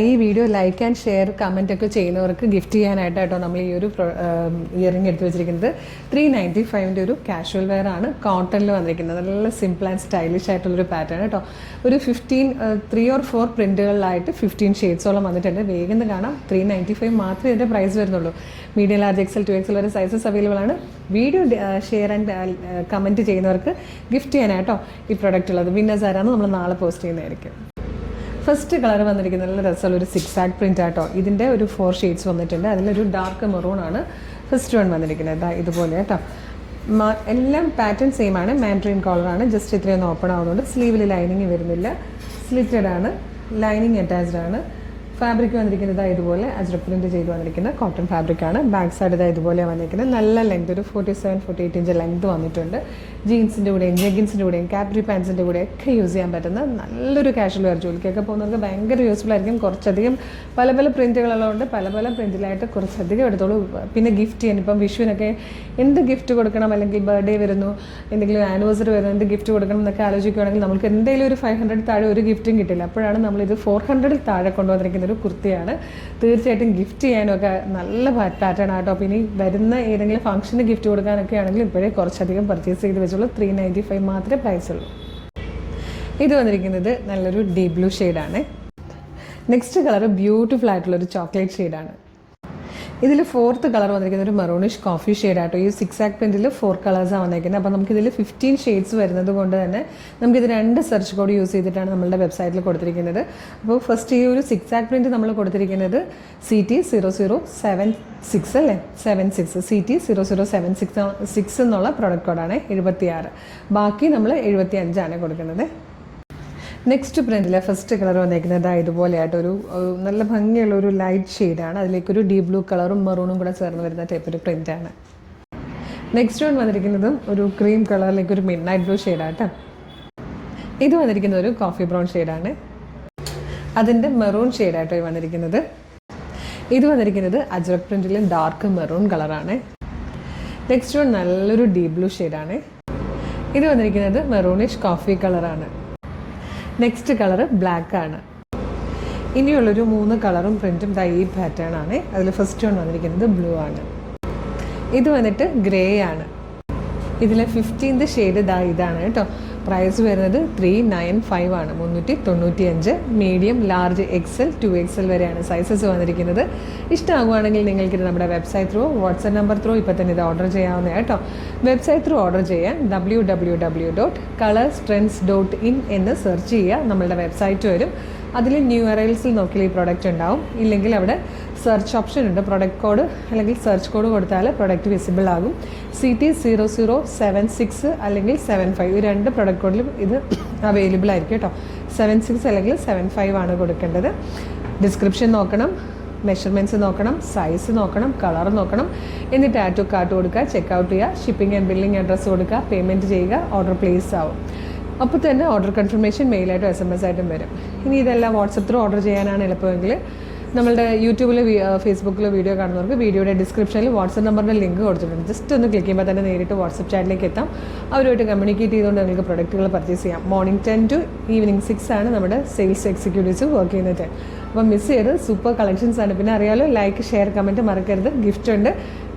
ഈ video like and share comment ഒക്കെ ചെയ്യുന്നവർക്ക് ഗിഫ്റ്റ് ചെയ്യാനായിട്ട് കേട്ടോ നമ്മൾ ഈ ഒരു ഇയറിംഗ് എടുത്ത് വെച്ചിരിക്കുന്നത് 395 ഒരു കാഷ്വൽ വെയർ ആണ്, കോട്ടണിൽ വന്നിരിക്കുന്നത്. നല്ല സിമ്പിൾ ആൻഡ് സ്റ്റൈലിഷ് ആയിട്ടുള്ളൊരു പാറ്റേൺ കേട്ടോ. ഒരു 3 or 4 പ്രിൻറ്റുകളിലായിട്ട് 15 ഷെയ്ഡ്സോളം വന്നിട്ടുണ്ട്. വേഗം കാണാം. 395 മാത്രമേ ഇതിൻ്റെ പ്രൈസ് വരുന്നുള്ളൂ. മീഡിയം, ലാർജ്, XL, 2XL വരെ സൈസസ് അവൈലബിൾ ആണ്. വീഡിയോ ഷെയർ ആൻഡ് കമൻറ്റ് ചെയ്യുന്നവർക്ക് ഗിഫ്റ്റ് ചെയ്യാനായിട്ടോ ഈ പ്രൊഡക്റ്റ് ഉള്ളത്. വിന്നേഴ്സ് ആരാന്ന് നമ്മൾ നാളെ പോസ്റ്റ് ചെയ്യുന്നതായിരിക്കും. ഫസ്റ്റ് കളർ വന്നിരിക്കുന്നത് നല്ല രസമുള്ള ഒരു 6 പ്രിൻ്റ് ആട്ടോ. ഇതിൻ്റെ ഒരു 4 ഷെയ്ഡ്സ് വന്നിട്ടുണ്ട്. അതിലൊരു ഡാർക്ക് മെറൂൺ ആണ് ഫസ്റ്റ് വൺ വന്നിരിക്കുന്നത്. ഇതുപോലെ കേട്ടോ. എല്ലാം പാറ്റേൺ സെയിം ആണ്. മാൻഡ്രീൻ കോളറാണ്. ജസ്റ്റ് ഇത്രയൊന്നും ഓപ്പൺ ആവുന്നുണ്ട്. സ്ലീവിൽ ലൈനിങ് വരുന്നില്ല. സ്ലിറ്റഡ് ആണ്. ലൈനിങ് അറ്റാച്ച്ഡ് ആണ്. ഫാബ്രിക് വന്നിരിക്കുന്നത് ഇതുപോലെ അജ്രക് പ്രിന്റ് ചെയ്ത് വന്നിരിക്കുന്ന കോട്ടൺ ഫാബ്രിക് ആണ്. ബാക്ക് സൈഡ് ഇതുപോലെ വന്നിരിക്കുന്നത്. നല്ല ലെങ്ത്, ഒരു 47-48 ഇഞ്ച് ലെങ്ത് വന്നിട്ടുണ്ട്. ജീൻസിൻ്റെ കൂടെയും ജെഗിൻസിൻ്റെ കൂടെയും കാപ്രി പാൻസിൻ്റെ കൂടെ ഒക്കെ യൂസ് ചെയ്യാൻ പറ്റുന്ന നല്ലൊരു കാഷ്വൽ വെയർ. ജോലിക്കൊക്കെ പോകുന്നവർക്ക് ഭയങ്കര യൂസ്ഫുൾ ആയിരിക്കും. കുറച്ചധികം പല പ്രിൻറ്റുകളുള്ളതുകൊണ്ട് പല പ്രിൻറ്റിലായിട്ട് കുറച്ചധികം എടുത്തോളൂ. പിന്നെ ഗിഫ്റ്റ് ചെയ്യാൻ ഇപ്പം വിഷുവിനൊക്കെ എന്ത് ഗിഫ്റ്റ് കൊടുക്കണം, അല്ലെങ്കിൽ ബർത്ത്ഡേ വരുന്നു, എന്തെങ്കിലും ആനിവേഴ്സറി വരുന്നു, എന്ത് ഗിഫ്റ്റ് കൊടുക്കണം എന്നൊക്കെ ആലോചിക്കുകയാണെങ്കിൽ നമുക്ക് എന്തെങ്കിലും ഒരു 500 താഴെ ഒരു ഗിഫ്റ്റും കിട്ടില്ല. അപ്പോഴാണ് നമ്മളിത് 400 താഴെ കൊണ്ടുവന്നിരിക്കുന്നത് ഒരു കുർത്തിയാണ്. തീർച്ചയായിട്ടും ഗിഫ്റ്റ് ചെയ്യാനൊക്കെ നല്ല പാറ്റേൺ ആട്ടോ. പിന്നെ വരുന്ന ഏതെങ്കിലും ഫംഗ്ഷന് ഗിഫ്റ്റ് കൊടുക്കാനൊക്കെ ആണെങ്കിൽ ഇപ്പോഴേ കുറച്ചധികം പർച്ചേസ് ചെയ്ത് വെച്ചുള്ളൂ. 395 മാത്രമേ പ്രൈസ് ഉള്ളൂ. ഇത് വന്നിരിക്കുന്നത് നല്ലൊരു ഡീപ് ബ്ലൂ ഷെയ്ഡാണ്. നെക്സ്റ്റ് കളർ ബ്യൂട്ടിഫുൾ ആയിട്ടുള്ളൊരു ചോക്ലേറ്റ് ഷെയ്ഡാണ്. ഇതിൽ 4th കളർ വന്നിരിക്കുന്നത് ഒരു മെറൂണിഷ് കോഫി ഷെയ്ഡാട്ടോ. ഈ 6 പ്രിൻറ്റിൽ 4 കളേഴ്സാണ് വന്നിരിക്കുന്നത്. അപ്പോൾ നമുക്കിതിൽ 15 ഷെയ്ഡ്സ് വരുന്നത് കൊണ്ട് തന്നെ നമുക്കിത് 2 സെർച്ച് കോഡ് യൂസ് ചെയ്തിട്ടാണ് നമ്മളുടെ വെബ്സൈറ്റിൽ കൊടുത്തിരിക്കുന്നത്. അപ്പോൾ ഫസ്റ്റ് ഈ ഒരു 6 പ്രിൻറ്റ് നമ്മൾ കൊടുത്തിരിക്കുന്നത് CT0076 അല്ലേ, 76 CT0076 എന്നുള്ള പ്രൊഡക്റ്റ് കോഡാണ്. 76. ബാക്കി നമ്മൾ 75 കൊടുക്കുന്നത്. നെക്സ്റ്റ് പ്രിൻറ്റിലെ ഫസ്റ്റ് കളർ വന്നിരിക്കുന്നത് ഇതുപോലെയായിട്ട് ഒരു നല്ല ഭംഗിയുള്ള ഒരു ലൈറ്റ് ഷെയ്ഡാണ്. അതിലേക്കൊരു ഡീപ് ബ്ലൂ കളറും മെറൂണും കൂടെ ചേർന്ന് വരുന്ന ടൈപ്പ് ഒരു പ്രിൻ്റാണ്. നെക്സ്റ്റ് വൺ വന്നിരിക്കുന്നതും ഒരു ക്രീം കളറിലേക്ക് ഒരു മിഡ് നൈറ്റ് ബ്ലൂ ഷെയ്ഡാട്ടോ. ഇത് വന്നിരിക്കുന്നത് ഒരു കോഫി ബ്രൗൺ ഷെയ്ഡാണ്. അതിൻ്റെ മെറൂൺ ഷെയ്ഡായിട്ടോ വന്നിരിക്കുന്നത്. ഇത് വന്നിരിക്കുന്നത് അജ്രക് പ്രിൻറ്റിലെ ഡാർക്ക് മെറൂൺ കളറാണ്. നെക്സ്റ്റ് വൺ നല്ലൊരു ഡീപ് ബ്ലൂ ഷെയ്ഡാണ്. ഇത് വന്നിരിക്കുന്നത് മെറൂണിഷ് കോഫി കളറാണ്. നെക്സ്റ്റ് കളറ് ബ്ലാക്ക് ആണ്. ഇനിയുള്ളൊരു 3 കളറും പ്രിൻറ്റും ഈ പാറ്റേൺ ആണ്. അതിൽ ഫസ്റ്റ് വൺ വന്നിരിക്കുന്നത് ബ്ലൂ ആണ്. ഇത് വന്നിട്ട് ഗ്രേ ആണ്. ഇതിലെ 15th ഷെയ്ഡ് ഇതാണ് കേട്ടോ. പ്രൈസ് വരുന്നത് 395 ആണ്. 395. മീഡിയം, ലാർജ്, XL, 2XL വരെയാണ് സൈസസ് വന്നിരിക്കുന്നത്. ഇഷ്ടമാകുവാണെങ്കിൽ നിങ്ങൾക്കിത് നമ്മുടെ website through, WhatsApp number through ഇപ്പോൾ തന്നെ ഇത് ഓർഡർ ചെയ്യാവുന്നതാണ് കേട്ടോ. വെബ്സൈറ്റ് ത്രൂ ഓർഡർ ചെയ്യാൻ www.colorstrends.in എന്ന് സെർച്ച് ചെയ്യുക. നമ്മളുടെ വെബ്സൈറ്റ് വരും. അതിൽ ന്യൂ അറൈവൽസിൽ നോക്കിയാൽ ഈ പ്രൊഡക്റ്റ് ഉണ്ടാവും. ഇല്ലെങ്കിൽ അവിടെ സെർച്ച് ഓപ്ഷൻ ഉണ്ട്. പ്രൊഡക്റ്റ് കോഡ് അല്ലെങ്കിൽ സെർച്ച് കോഡ് കൊടുത്താൽ പ്രൊഡക്റ്റ് വിസിബിൾ ആകും. CT0076 അല്ലെങ്കിൽ 75 ഈ 2 പ്രൊഡക്റ്റ് കോഡിലും ഇത് അവൈലബിൾ ആയിരിക്കും കേട്ടോ. 76 അല്ലെങ്കിൽ 75 ആണ് കൊടുക്കേണ്ടത്. ഡിസ്ക്രിപ്ഷൻ നോക്കണം, മെഷർമെൻറ്റ്സ് നോക്കണം, സൈസ് നോക്കണം, കളർ നോക്കണം. എന്നിട്ട് ആഡ് ടു കാർട്ട് കൊടുക്കുക, ചെക്കൗട്ട് ചെയ്യുക, ഷിപ്പിംഗ് ആൻഡ് ബില്ലിംഗ് അഡ്രസ്സ് കൊടുക്കുക, പേയ്മെൻറ്റ് ചെയ്യുക, ഓർഡർ പ്ലേസ് ആവും. അപ്പോൾ തന്നെ ഓർഡർ കൺഫർമേഷൻ മെയിലായിട്ടും SMS ആയിട്ടും വരും. ഇനി ഇതെല്ലാം വാട്സപ്പ് ത്രൂ ഓർഡർ ചെയ്യാനാണ് എളുപ്പമെങ്കിൽ നമ്മളുടെ യൂട്യൂബിൽ, ഫേസ്ബുക്കിൽ വീഡിയോ കാണുന്നവർക്ക് വീഡിയോയുടെ ഡിസ്ക്രിപ്ഷനിൽ വാട്സപ്പ് നമ്പറിൻ്റെ ലിങ്ക് കൊടുത്തിട്ടുണ്ട്. ജസ്റ്റ് ഒന്ന് ക്ലിക്ക് ചെയ്യുമ്പോൾ തന്നെ നേരിട്ട് വാട്സപ്പ് ചാറ്റിലേക്ക് എത്താം. അവരുമായിട്ട് കമ്മ്യൂണിക്കേറ്റ് ചെയ്തുകൊണ്ട് നിങ്ങൾക്ക് പ്രൊഡക്റ്റുകൾ പർച്ചേസ് ചെയ്യാം. മോർണിംഗ് 10 to ഈവനിങ് 6 ആണ് നമ്മുടെ സെയിൽസ് എക്സിക്യൂട്ടീവ്സ് വർക്ക് ചെയ്യുന്ന ടൈം. അപ്പം മിസ് ചെയ്ത് സൂപ്പർ കളക്ഷൻസ് ആണ്. പിന്നെ അറിയാലോ, ലൈക്ക്, ഷെയർ, കമൻറ്റ് മറക്കരുത്. ഗിഫ്റ്റ് ഉണ്ട്.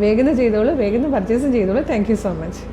വേഗം ചെയ്തോളൂ, വേഗം പർച്ചേസും ചെയ്തോളൂ. Thank you so much.